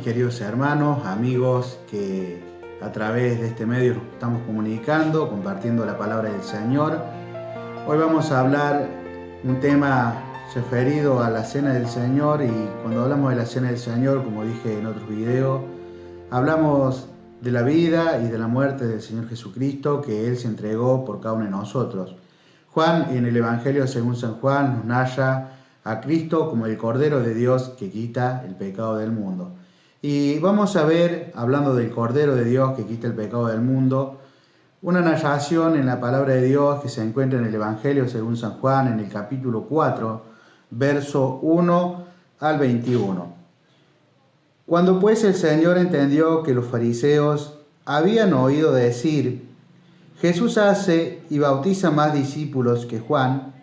queridos hermanos, amigos que a través de este medio nos estamos comunicando, compartiendo la palabra del Señor. Hoy vamos a hablar un tema referido a la Cena del Señor, y cuando hablamos de la Cena del Señor, como dije en otros videos, hablamos de la vida y de la muerte del Señor Jesucristo, que Él se entregó por cada uno de nosotros. Juan, en el Evangelio según San Juan, nos narra a Cristo como el Cordero de Dios que quita el pecado del mundo. Y vamos a ver, hablando del Cordero de Dios que quita el pecado del mundo, una narración en la palabra de Dios que se encuentra en el Evangelio según San Juan, en el capítulo 4, verso 1 al 21. Cuando pues el Señor entendió que los fariseos habían oído decir: Jesús hace y bautiza más discípulos que Juan,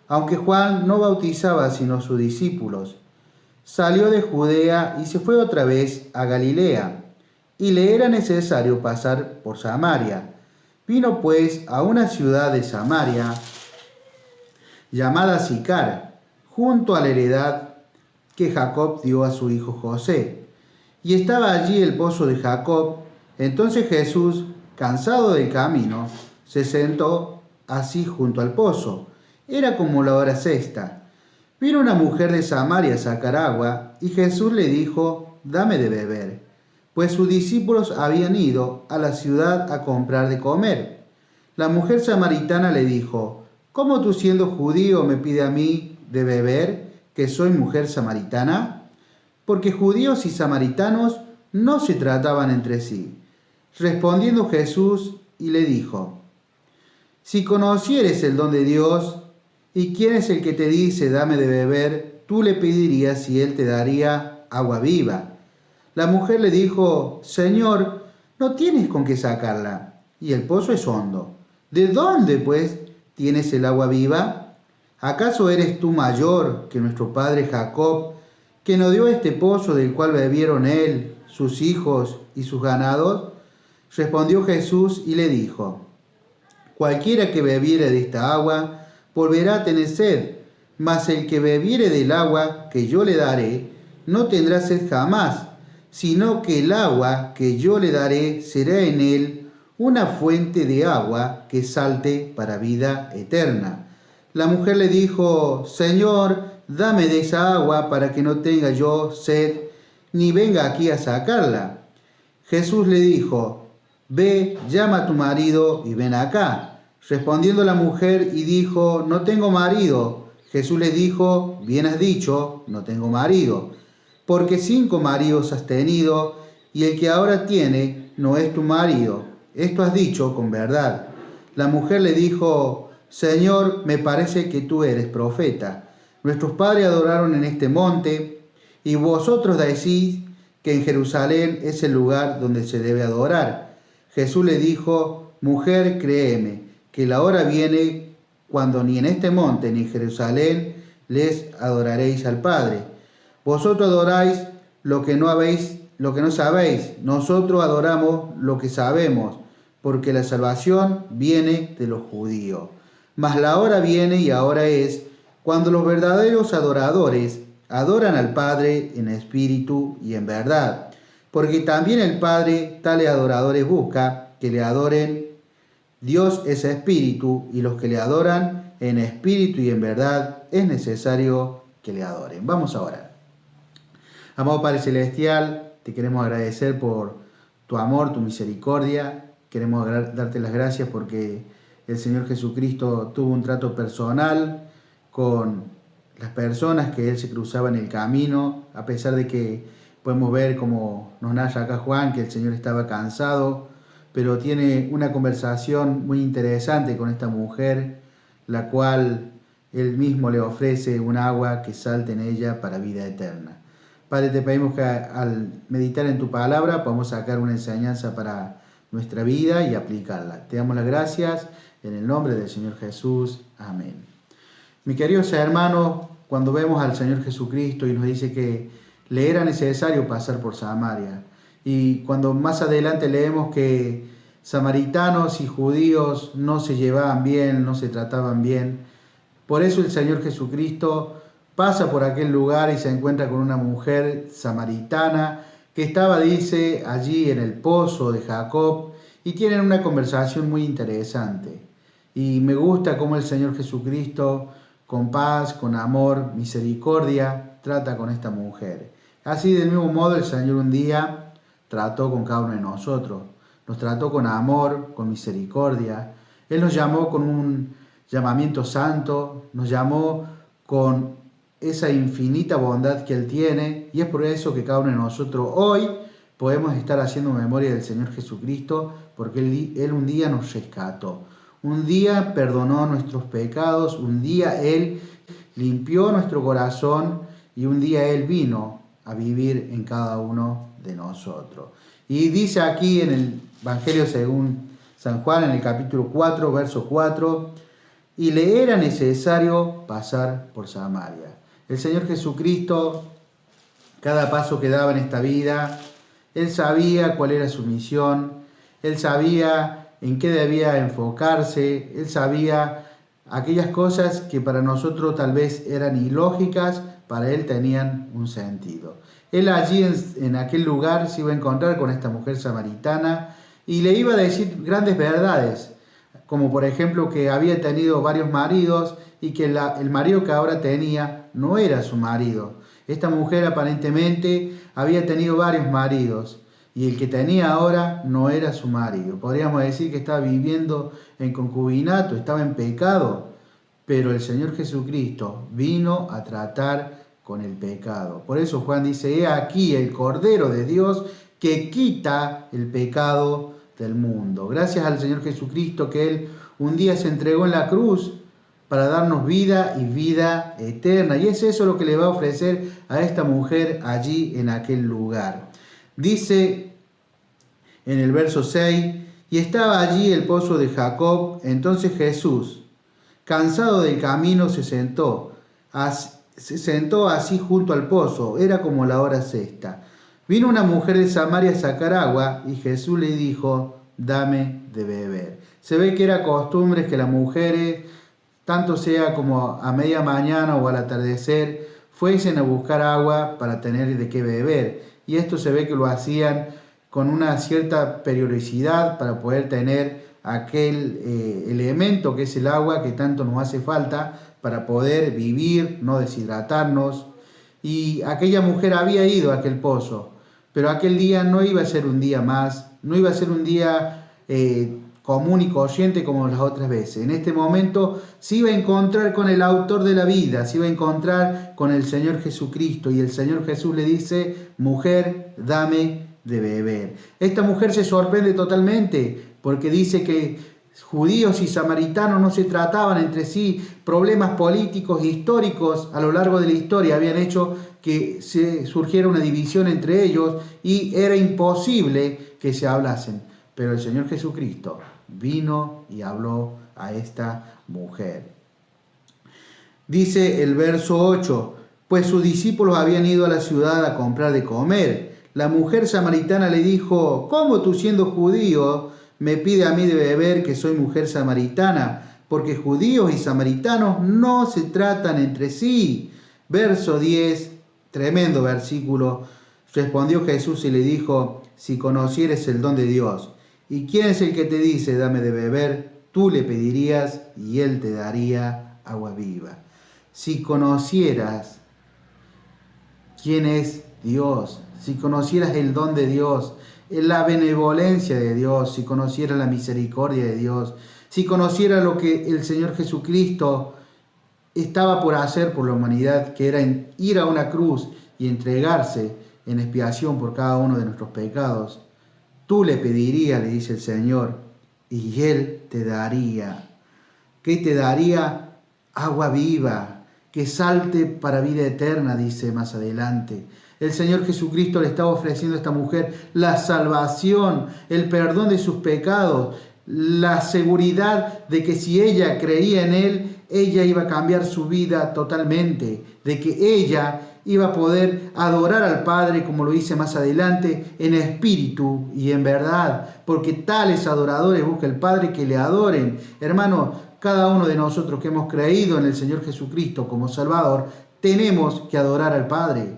aunque Juan no bautizaba sino sus discípulos, salió de Judea y se fue otra vez a Galilea, y le era necesario pasar por Samaria. Vino pues a una ciudad de Samaria llamada Sicar, junto a la heredad que Jacob dio a su hijo José. Y estaba allí el pozo de Jacob. Entonces Jesús, cansado del camino, se sentó así junto al pozo. Era como la hora sexta. Vino una mujer de Samaria a sacar agua, y Jesús le dijo: dame de beber, pues sus discípulos habían ido a la ciudad a comprar de comer. La mujer samaritana le dijo: ¿cómo tú, siendo judío, me pides a mí de beber, que soy mujer samaritana? Porque judíos y samaritanos no se trataban entre sí. Respondiendo Jesús y le dijo: si conocieres el don de Dios, ¿y quién es el que te dice dame de beber? Tú le pedirías y él te daría agua viva. La mujer le dijo: Señor, no tienes con qué sacarla, y el pozo es hondo. ¿De dónde, pues, tienes el agua viva? ¿Acaso eres tú mayor que nuestro padre Jacob, que nos dio este pozo del cual bebieron él, sus hijos y sus ganados? Respondió Jesús y le dijo: cualquiera que bebiere de esta agua volverá a tener sed, mas el que bebiere del agua que yo le daré no tendrá sed jamás, sino que el agua que yo le daré será en él una fuente de agua que salte para vida eterna. La mujer le dijo: Señor, dame de esa agua para que no tenga yo sed, ni venga aquí a sacarla. Jesús le dijo: ve, llama a tu marido y ven acá. Respondiendo la mujer y dijo: no tengo marido. Jesús le dijo: bien has dicho, no tengo marido, porque 5 maridos has tenido, y el que ahora tiene no es tu marido. Esto has dicho con verdad. La mujer le dijo: Señor, me parece que tú eres profeta. Nuestros padres adoraron en este monte, y vosotros decís que en Jerusalén es el lugar donde se debe adorar. Jesús le dijo: mujer, créeme, que la hora viene cuando ni en este monte ni en Jerusalén les adoraréis al Padre. Vosotros adoráis lo que no sabéis. Nosotros adoramos lo que sabemos, porque la salvación viene de los judíos. Mas la hora viene, y ahora es, cuando los verdaderos adoradores adoran al Padre en espíritu y en verdad, porque también el Padre tales adoradores busca que le adoren. Dios es espíritu, y los que le adoran en espíritu y en verdad es necesario que le adoren. Vamos a orar. Amado Padre Celestial, te queremos agradecer por tu amor, tu misericordia. Queremos darte las gracias porque el Señor Jesucristo tuvo un trato personal con las personas que Él se cruzaba en el camino, a pesar de que podemos ver, como nos narra acá Juan, que el Señor estaba cansado, pero tiene una conversación muy interesante con esta mujer, la cual Él mismo le ofrece un agua que salte en ella para vida eterna. Padre, te pedimos que al meditar en tu palabra podamos sacar una enseñanza para nuestra vida y aplicarla. Te damos las gracias en el nombre del Señor Jesús. Amén. Mis queridos hermanos, cuando vemos al Señor Jesucristo y nos dice que le era necesario pasar por Samaria, y cuando más adelante leemos que samaritanos y judíos no se llevaban bien, no se trataban bien, por eso el Señor Jesucristo pasa por aquel lugar y se encuentra con una mujer samaritana que estaba, dice, allí en el pozo de Jacob y tienen una conversación muy interesante. Y me gusta cómo el Señor Jesucristo, con paz, con amor, misericordia, trata con esta mujer. Así del mismo modo el Señor un día trató con cada uno de nosotros. Nos trató con amor, con misericordia. Él nos llamó con un llamamiento santo, nos llamó con esa infinita bondad que Él tiene, y es por eso que cada uno de nosotros hoy podemos estar haciendo memoria del Señor Jesucristo, porque Él un día nos rescató, un día perdonó nuestros pecados, un día Él limpió nuestro corazón y un día Él vino a vivir en cada uno de nosotros. Y dice aquí en el Evangelio según San Juan, en el capítulo 4, verso 4, y le era necesario pasar por Samaria. El Señor Jesucristo, cada paso que daba en esta vida, Él sabía cuál era su misión, Él sabía en qué debía enfocarse, Él sabía aquellas cosas que para nosotros tal vez eran ilógicas, para Él tenían un sentido. Él allí en aquel lugar se iba a encontrar con esta mujer samaritana y le iba a decir grandes verdades, como por ejemplo que había tenido varios maridos y que el marido que ahora tenía no era su marido. Esta mujer aparentemente había tenido varios maridos y el que tenía ahora no era su marido. Podríamos decir que estaba viviendo en concubinato, estaba en pecado, pero el Señor Jesucristo vino a tratar con el pecado. Por eso Juan dice, he aquí el Cordero de Dios que quita el pecado del mundo. Gracias al Señor Jesucristo que Él un día se entregó en la cruz para darnos vida y vida eterna. Y es eso lo que le va a ofrecer a esta mujer allí en aquel lugar. Dice en el verso 6, y estaba allí el pozo de Jacob. Entonces Jesús, cansado del camino, se sentó así junto al pozo. Era como la hora sexta. Vino una mujer de Samaria a sacar agua y Jesús le dijo, dame de beber. Se ve que era costumbre que las mujeres, tanto sea como a media mañana o al atardecer, fuesen a buscar agua para tener de qué beber. Y esto se ve que lo hacían con una cierta periodicidad para poder tener aquel elemento que es el agua que tanto nos hace falta para poder vivir, no deshidratarnos. Y aquella mujer había ido a aquel pozo, pero aquel día no iba a ser un día más, no iba a ser un día común y corriente como las otras veces. En este momento se iba a encontrar con el autor de la vida, se iba a encontrar con el Señor Jesucristo, y el Señor Jesús le dice, mujer, dame de beber. Esta mujer se sorprende totalmente porque dice que judíos y samaritanos no se trataban entre sí. Problemas políticos e históricos a lo largo de la historia habían hecho que surgiera una división entre ellos y era imposible que se hablasen. Pero el Señor Jesucristo vino y habló a esta mujer. Dice el verso 8, pues sus discípulos habían ido a la ciudad a comprar de comer. La mujer samaritana le dijo, ¿cómo tú siendo judío me pide a mí de beber, que soy mujer samaritana? Porque judíos y samaritanos no se tratan entre sí. Verso 10, tremendo versículo. Respondió Jesús y le dijo, si conocieres el don de Dios, ¿y quién es el que te dice, dame de beber? Tú le pedirías y él te daría agua viva. Si conocieras quién es Dios, si conocieras el don de Dios, la benevolencia de Dios, si conocieras la misericordia de Dios, si conocieras lo que el Señor Jesucristo estaba por hacer por la humanidad, que era ir a una cruz y entregarse en expiación por cada uno de nuestros pecados, tú le pedirías, le dice el Señor, y Él te daría. ¿Qué te daría? Agua viva, que salte para vida eterna, dice más adelante. El Señor Jesucristo le estaba ofreciendo a esta mujer la salvación, el perdón de sus pecados, la seguridad de que si ella creía en Él, ella iba a cambiar su vida totalmente, de que ella iba a poder adorar al Padre, como lo dice más adelante, en espíritu y en verdad, porque tales adoradores busca el Padre que le adoren. Hermano, cada uno de nosotros que hemos creído en el Señor Jesucristo como Salvador, tenemos que adorar al Padre.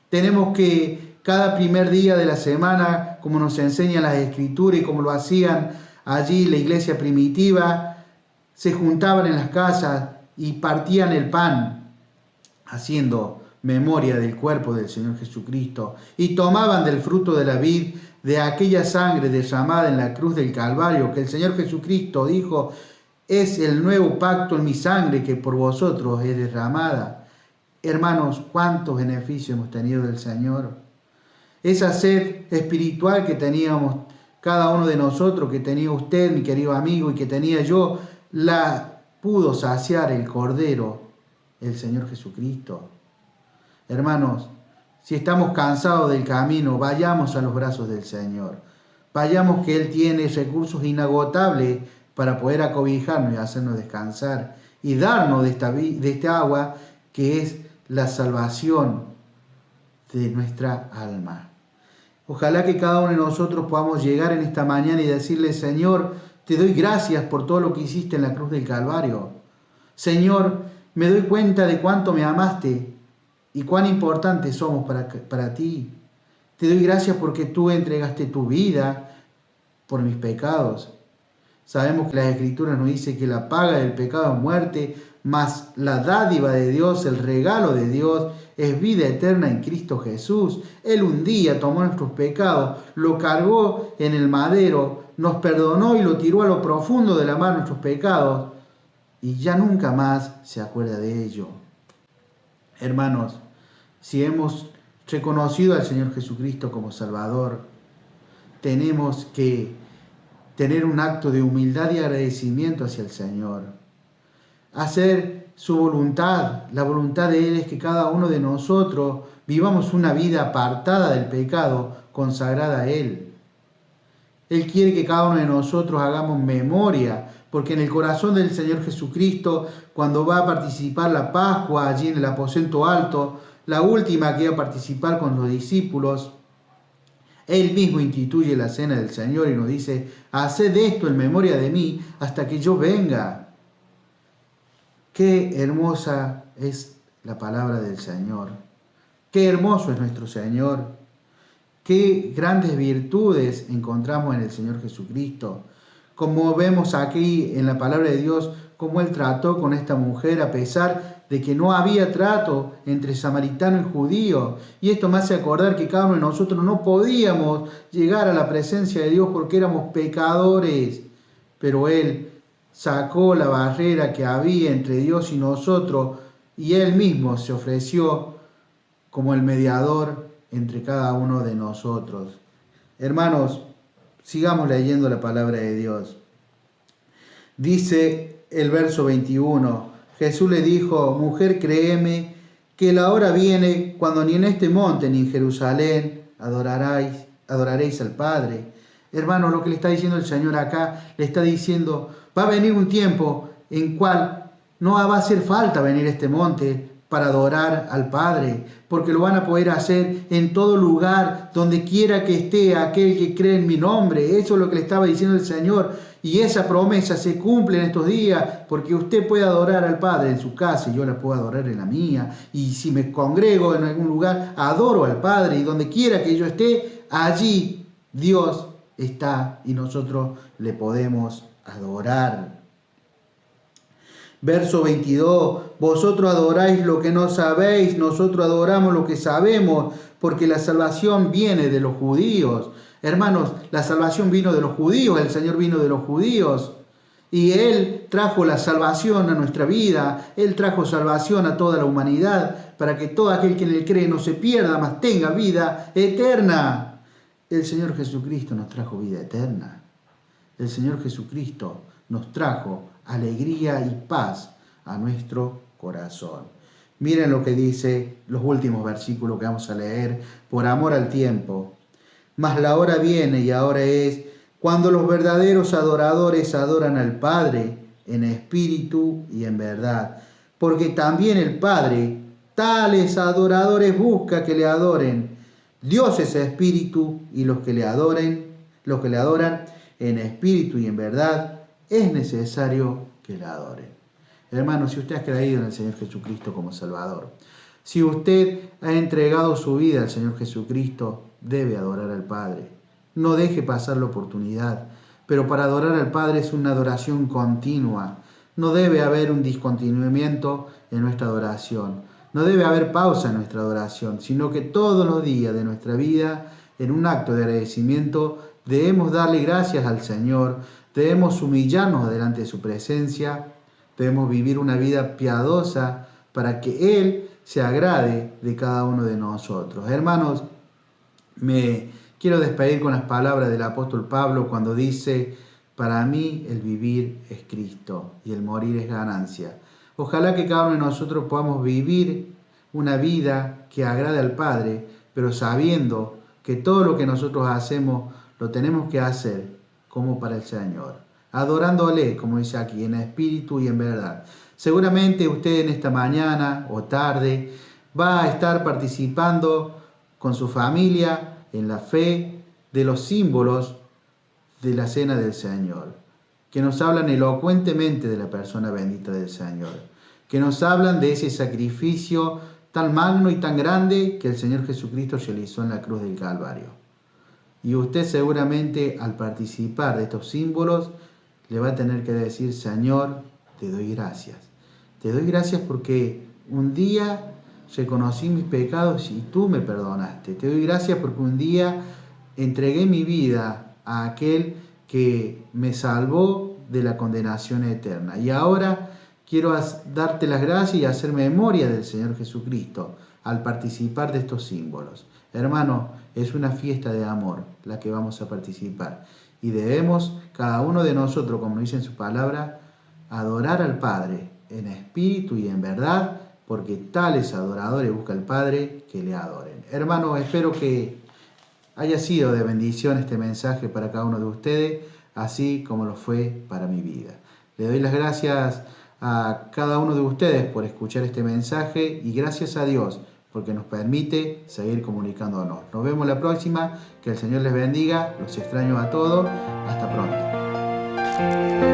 Tenemos que Cada primer día de la semana, como nos enseñan las Escrituras y como lo hacían allí la iglesia primitiva, se juntaban en las casas y partían el pan, haciendo memoria del cuerpo del Señor Jesucristo, y tomaban del fruto de la vid, de aquella sangre derramada en la cruz del Calvario, que el Señor Jesucristo dijo: es el nuevo pacto en mi sangre que por vosotros es derramada. Hermanos, ¿cuántos beneficios hemos tenido del Señor? Esa sed espiritual que teníamos cada uno de nosotros, que tenía usted, mi querido amigo, y que tenía yo, la pudo saciar el Cordero, el Señor Jesucristo. Hermanos, si estamos cansados del camino, vayamos a los brazos del Señor. Vayamos, que Él tiene recursos inagotables para poder acobijarnos y hacernos descansar y darnos de esta agua que es la salvación de nuestra alma. Ojalá que cada uno de nosotros podamos llegar en esta mañana y decirle: Señor, te doy gracias por todo lo que hiciste en la cruz del Calvario. Señor, me doy cuenta de cuánto me amaste y cuán importantes somos para ti. Te doy gracias porque tú entregaste tu vida por mis pecados. Sabemos que las Escrituras nos dice que la paga del pecado es muerte, mas la dádiva de Dios, el regalo de Dios, es vida eterna en Cristo Jesús. Él un día tomó nuestros pecados, lo cargó en el madero, nos perdonó y lo tiró a lo profundo de la mar nuestros pecados, y ya nunca más se acuerda de ello. Hermanos, si hemos reconocido al Señor Jesucristo como Salvador, tenemos que tener un acto de humildad y agradecimiento hacia el Señor. Hacer su voluntad. La voluntad de Él es que cada uno de nosotros vivamos una vida apartada del pecado, consagrada a Él. Él quiere que cada uno de nosotros hagamos memoria, porque en el corazón del Señor Jesucristo, cuando va a participar la Pascua allí en el aposento alto, la última que iba a participar con los discípulos, Él mismo instituye la cena del Señor y nos dice: haced esto en memoria de mí hasta que yo venga. Qué hermosa es la palabra del Señor. Qué hermoso es nuestro Señor. Qué grandes virtudes encontramos en el Señor Jesucristo. Como vemos aquí en la palabra de Dios, cómo Él trató con esta mujer a pesar de que no había trato entre samaritano y judío. Y esto me hace acordar que cada uno de nosotros no podíamos llegar a la presencia de Dios porque éramos pecadores. Pero Él sacó la barrera que había entre Dios y nosotros y Él mismo se ofreció como el mediador entre cada uno de nosotros. Hermanos, sigamos leyendo la palabra de Dios. Dice el verso 21, Jesús le dijo: mujer, créeme que la hora viene cuando ni en este monte ni en Jerusalén adoraréis al Padre. Hermanos, lo que le está diciendo el Señor acá, le está diciendo: va a venir un tiempo en cual no va a hacer falta venir a este monte para adorar al Padre, porque lo van a poder hacer en todo lugar, donde quiera que esté aquel que cree en mi nombre. Eso es lo que le estaba diciendo el Señor, y esa promesa se cumple en estos días, porque usted puede adorar al Padre en su casa y yo la puedo adorar en la mía, y si me congrego en algún lugar, adoro al Padre, y donde quiera que yo esté, allí Dios está y nosotros le podemos adorar. Verso 22, vosotros adoráis lo que no sabéis, nosotros adoramos lo que sabemos, porque la salvación viene de los judíos. Hermanos, la salvación vino de los judíos, el Señor vino de los judíos, y Él trajo la salvación a nuestra vida, Él trajo salvación a toda la humanidad, para que todo aquel que en Él cree no se pierda, mas tenga vida eterna. El Señor Jesucristo nos trajo vida eterna. El Señor Jesucristo nos trajo alegría y paz a nuestro corazón. Miren lo que dice los últimos versículos que vamos a leer por amor al tiempo. Mas la hora viene y ahora es cuando los verdaderos adoradores adoran al Padre en espíritu y en verdad, porque también el Padre tales adoradores busca que le adoren. Dios es espíritu y los que le adoran en espíritu y en verdad, es necesario que le adoren. Hermanos, si usted ha creído en el Señor Jesucristo como Salvador, Si usted ha entregado su vida al Señor Jesucristo, debe adorar al Padre. No deje pasar la oportunidad, pero para adorar al Padre es una adoración continua. No debe haber un discontinuamiento en nuestra adoración. No debe haber pausa en nuestra adoración, sino que todos los días de nuestra vida, en un acto de agradecimiento, debemos darle gracias al Señor, debemos humillarnos delante de su presencia, debemos vivir una vida piadosa para que Él se agrade de cada uno de nosotros. Hermanos, me quiero despedir con las palabras del apóstol Pablo cuando dice: para mí el vivir es Cristo y el morir es ganancia. Ojalá que cada uno de nosotros podamos vivir una vida que agrade al Padre, pero sabiendo que todo lo que nosotros hacemos lo tenemos que hacer como para el Señor, adorándole, como dice aquí, en espíritu y en verdad. Seguramente usted en esta mañana o tarde va a estar participando con su familia en la fe de los símbolos de la cena del Señor, que nos hablan elocuentemente de la persona bendita del Señor, que nos hablan de ese sacrificio tan magno y tan grande que el Señor Jesucristo realizó en la cruz del Calvario. Y usted seguramente al participar de estos símbolos le va a tener que decir: Señor, te doy gracias. Te doy gracias porque un día reconocí mis pecados y tú me perdonaste. Te doy gracias porque un día entregué mi vida a aquel que me salvó de la condenación eterna. Y ahora quiero darte las gracias y hacer memoria del Señor Jesucristo al participar de estos símbolos. Hermano, es una fiesta de amor la que vamos a participar. Y debemos, cada uno de nosotros, como dice en su palabra, adorar al Padre en espíritu y en verdad, porque tales adoradores busca el Padre que le adoren. Hermano, espero que haya sido de bendición este mensaje para cada uno de ustedes, así como lo fue para mi vida. Le doy las gracias a cada uno de ustedes por escuchar este mensaje y gracias a Dios porque nos permite seguir comunicándonos. Nos vemos la próxima, que el Señor les bendiga, los extraño a todos, hasta pronto.